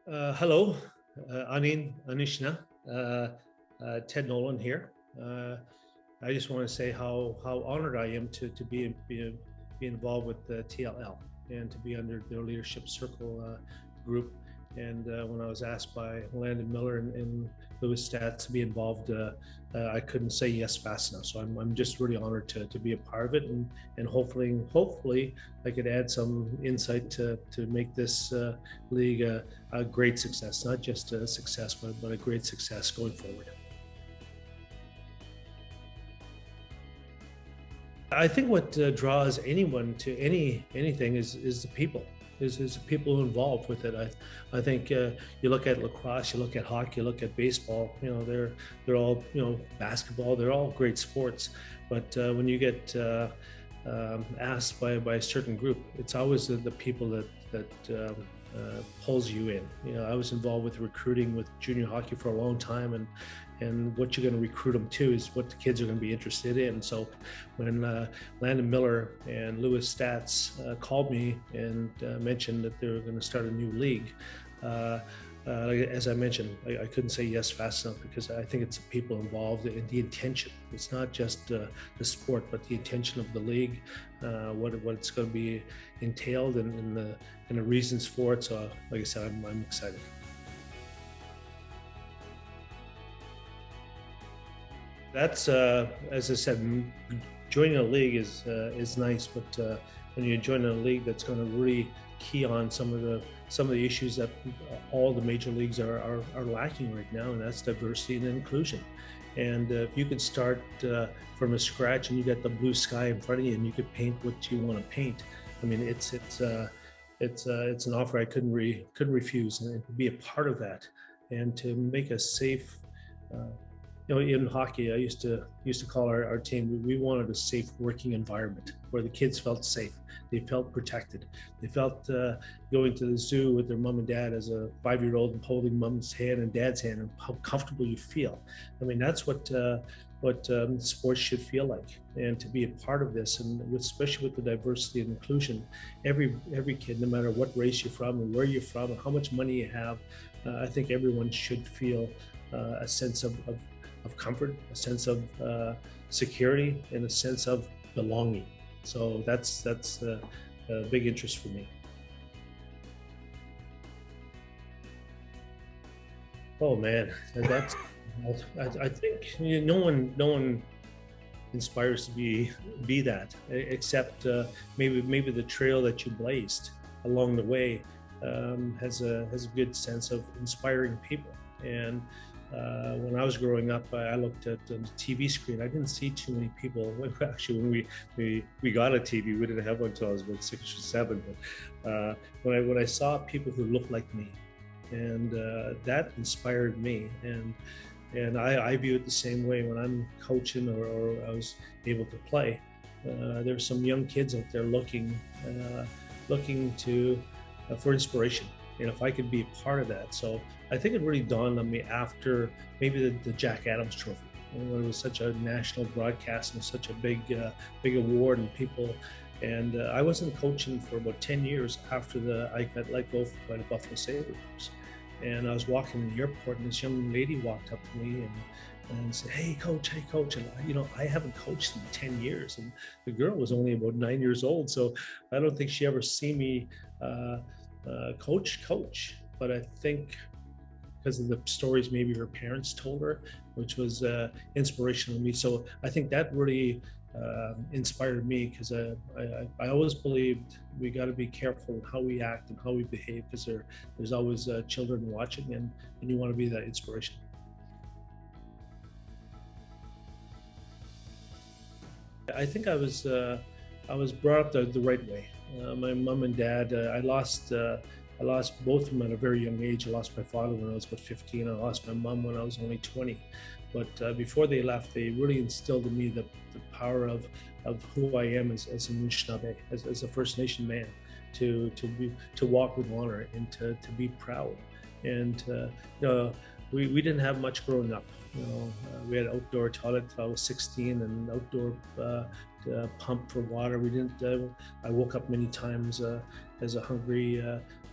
Hello, Anishna, Ted Nolan here. I just want to say how honored I am to be involved with the TLL and to be under their leadership circle group. And when I was asked by Landon Miller and Louis Stats to be involved, I couldn't say yes fast enough. So I'm just really honored to be a part of it, and hopefully I could add some insight to make this league a great success, not just a success, but a great success going forward. I think what draws anyone to anything is the people, is the people involved with it. I think you look at lacrosse, you look at hockey, you look at baseball. You know, they're all, basketball. They're all great sports, but when you get asked by a certain group, it's always the people that pulls you in. I was involved with recruiting with junior hockey for a long time, and what you're going to recruit them to is what the kids are going to be interested in. So when Landon Miller and Louis Stats called me and mentioned that they were going to start a new league, as I mentioned, I couldn't say yes fast enough, because I think it's the people involved and the intention. It's not just the sport, but the intention of the league, what it's going to be entailed, and the reasons for it. So, like I said, I'm excited. That's as I said, joining a league is nice, but when you join a league that's going to really key on some of the issues that all the major leagues are lacking right now, and that's diversity and inclusion. And if you could start from scratch, and you got the blue sky in front of you, and you could paint what you want to paint, I mean, it's an offer I couldn't refuse, and to be a part of that, and to make a safe. In hockey, I used to call our team. We wanted a safe working environment where the kids felt safe, they felt protected, they felt going to the zoo with their mom and dad as a 5-year-old and holding mom's hand and dad's hand, and how comfortable you feel. I mean, that's what sports should feel like. And to be a part of this, and especially with the diversity and inclusion, every kid, no matter what race you're from, and where you're from, and how much money you have, I think everyone should feel a sense of comfort, a sense of security, and a sense of belonging. So that's a big interest for me. Oh man, that's I think no one inspires to be that, except maybe the trail that you blazed along the way has a good sense of inspiring people. And when I was growing up, I looked at the TV screen. I didn't see too many people. Actually, when we got a TV, we didn't have one until I was about 6 or 7. But when I saw people who looked like me, and that inspired me, and I view it the same way when I'm coaching, or I was able to play. There's some young kids out there looking to for inspiration, and if I could be a part of that. So I think it really dawned on me after maybe the Jack Adams Trophy, when it was such a national broadcast and such a big award, and people. And I wasn't coaching for about 10 years after I got let go by the Buffalo Sabres. And I was walking in the airport, and this young lady walked up to me and said, hey coach. And I haven't coached in 10 years. And the girl was only about 9 years old. So I don't think she ever seen me coach. But I think because of the stories maybe her parents told her, which was inspirational to me. So I think that really inspired me, because I always believed we got to be careful in how we act and how we behave, because there's always children watching, and you want to be that inspiration. I think I was brought up the right way. My mom and dad, I lost both of them at a very young age. I lost my father when I was about 15. I lost my mom when I was only 20. But before they left, they really instilled in me the power of who I am as an Anishinaabe, as a First Nation man, to walk with honor, and to be proud. And we didn't have much growing up. We had outdoor toilet till I was 16, and outdoor pump for water. We didn't. I woke up many times as a hungry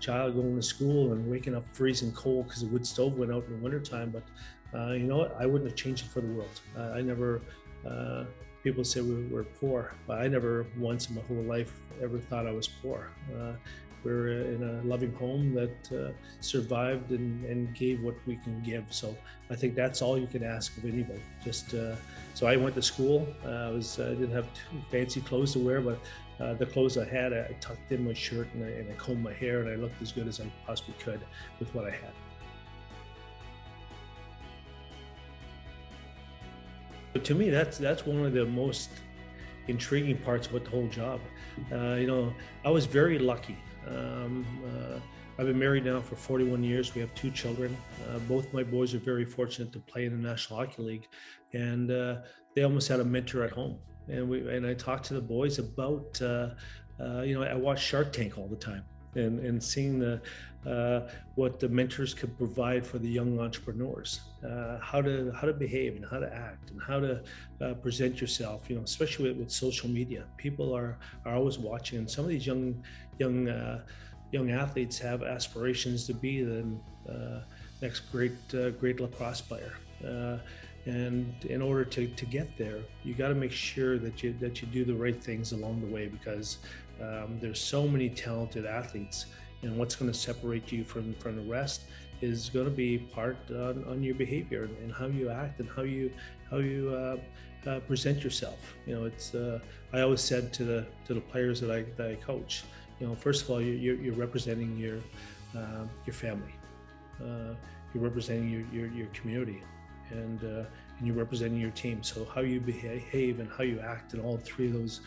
child going to school and waking up freezing cold because the wood stove went out in the wintertime. But you know what? I wouldn't have changed it for the world. I never, people say we're poor, but I never once in my whole life ever thought I was poor. We're in a loving home that survived and gave what we can give. So I think that's all you can ask of anybody. Just so I went to school. I didn't have fancy clothes to wear, but the clothes I had, I tucked in my shirt and I combed my hair, and I looked as good as I possibly could with what I had. But to me, that's one of the most intriguing parts about the whole job. You know, I was very lucky. I've been married now for 41 years. We have 2 children. Both my boys are very fortunate to play in the National Hockey League, and they almost had a mentor at home. And I talked to the boys about, you know, I watch Shark Tank all the time, and seeing what the mentors could provide for the young entrepreneurs, how to behave and how to act and how to present yourself. You know, especially with social media, people are always watching. And some of these young athletes have aspirations to be the next great lacrosse player. And in order to get there, you got to make sure that you do the right things along the way, because there's so many talented athletes, and what's going to separate you from the rest is going to be part on your behavior and how you act and how you present yourself. You know, it's I always said to the players that I coach, you know, first of all, you're representing your family, you're representing your community, and you're representing your team. So how you behave and how you act in all 3 of those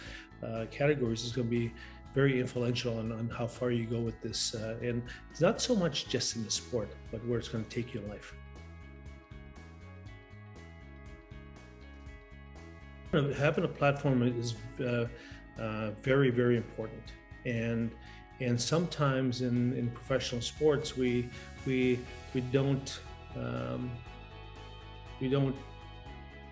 categories is going to be very influential on how far you go with this. And it's not so much just in the sport, but where it's going to take you in life. Having a platform is very, very important. And sometimes in professional sports, we don't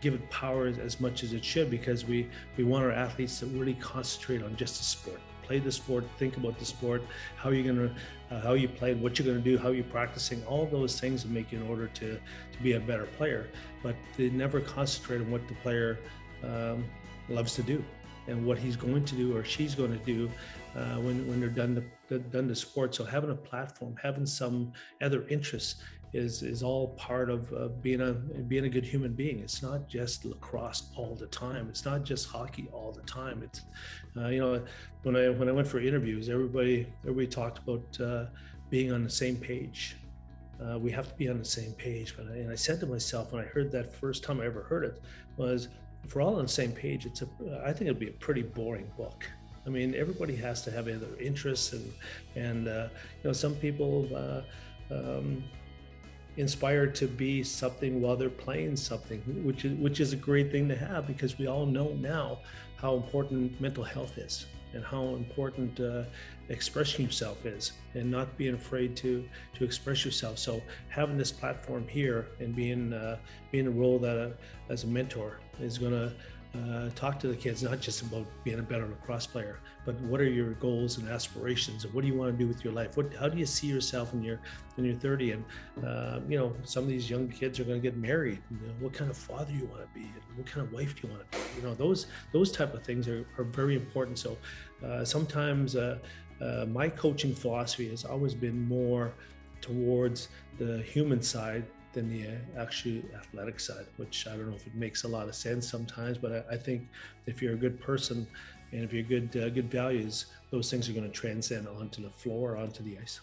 give it power as much as it should, because we want our athletes to really concentrate on just the sport, play the sport, think about the sport, how you played, what you're going to do, how you're practicing, all those things that make you in order to be a better player. But they never concentrate on what the player loves to do and what he's going to do or she's going to do when they're done the sport. So having a platform, having some other interests is all part of being a good human being. It's not just lacrosse all the time. It's not just hockey all the time. It's you know, when I went for interviews, everybody talked about being on the same page. We have to be on the same page. And I said to myself, when I heard that first time I ever heard it, was, if we're all on the same page, I think it'd be a pretty boring book. I mean, everybody has to have other interests, and you know, some people inspired to be something while they're playing something, which is a great thing to have, because we all know now how important mental health is and how important expressing yourself is, and not being afraid to express yourself. So having this platform here and being a role that as a mentor is going to talk to the kids, not just about being a better lacrosse player, but what are your goals and aspirations, and what do you want to do with your life? How do you see yourself when you're 30? And you know, some of these young kids are going to get married. You know, what kind of father you want to be, and what kind of wife do you want to be? You know, those type of things are very important. So sometimes my coaching philosophy has always been more towards the human side than the actually athletic side, which I don't know if it makes a lot of sense sometimes, but I think if you're a good person and if you're good values, those things are going to transcend onto the floor, onto the ice.